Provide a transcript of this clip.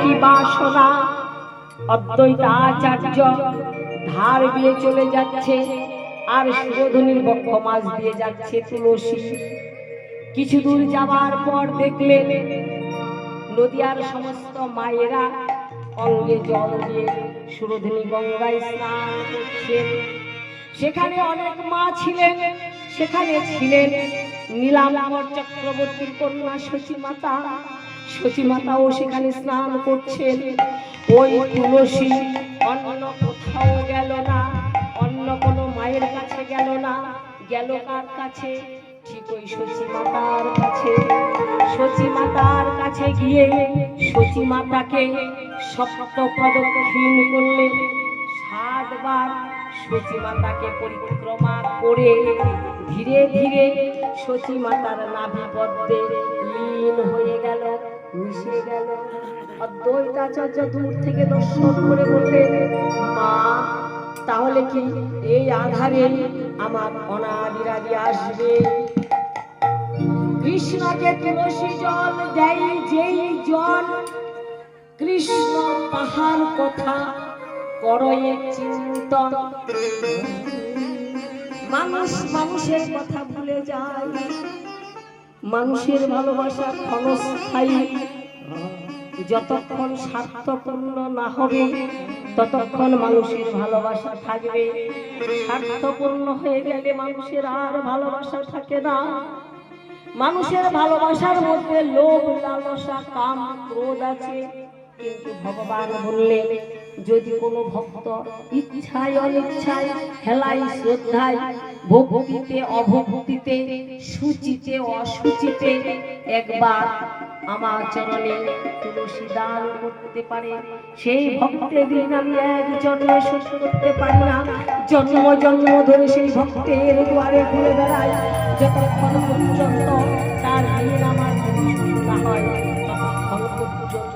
কি বাসনা। অদ্বৈতাচার্য ধার দিয়ে চলে যাচ্ছে, আর সুরধুনির বক্ষ মাছ দিয়ে যাচ্ছে তুলসী। কিছু দূর যাবার পর দেখলেন নদিয়ার সমস্ত মায়েরা অঙ্গে জল দিয়ে সুরধুনি গঙ্গায় স্নান করছেন। সেখানে অনেক মা ছিলেন, সেখানে ছিলেন নীলাম্বর চক্রবর্তীর কন্যা শচীমাতা। শচীমাতাও সেখানে স্নান করছেন। ওই তুলসী অন্য কোথাও গেল না, অন্য কোনো মায়ের কাছে গেল না, গেল কার কাছে? ঠিক ওই শচীমাতার কাছে। শচীমাতার কাছে গিয়ে শচীমাতাকে সপ্ত প্রদক্ষিণ করলেন 7 বার। শচীমাতাকে পরিক্রমা করে ধীরে ধীরে শচীমাতার নাভিপদ্মে লীন হয়ে গেল, মিশে গেল। অদ্বৈতাচার্য দূর থেকে দর্শন করে বললেন, মা তাহলে কি এই আধারে আমার অনাদিরাদি আসবে? কৃষ্ণকে তুলসী জল দেয় যেই জল, কৃষ্ণ তাহার কথা করয়ে চিন্তন। মানুষ মানুষের কথা ভুলে যায়, মানুষের ভালোবাসা ক্ষণস্থায়ী। যতক্ষণ স্বার্থপূর্ণ না হবে ততক্ষণ মানুষের ভালোবাসা থাকবে। স্বার্থপূর্ণ হয়ে গেলে মানুষের আর ভালোবাসা থাকে না। মানুষের ভালোবাসার মধ্যে লোভ, লালসা, কাম, ক্রোধ আছে। কিন্তু ভগবান বললেন, যদি কোনো ভক্ত ইচ্ছায় অনিচ্ছায়, হেলায় শ্রদ্ধায়, ভক্তিতে অভক্তিতে, সূচিতে অসুচিতে একবার আমার চরণে তুলসী দান করতে পারে, সেই ভক্তের ঋণ আমি এক জন্মে শোধ করতে পারি না। জন্ম জন্ম ধরে সেই ভক্তের দুয়ারে ঘুরে বেড়াই, যতক্ষণ পর্যন্ত তার ঋণ আমার পরিশোধ না হয় ততক্ষণ পর্যন্ত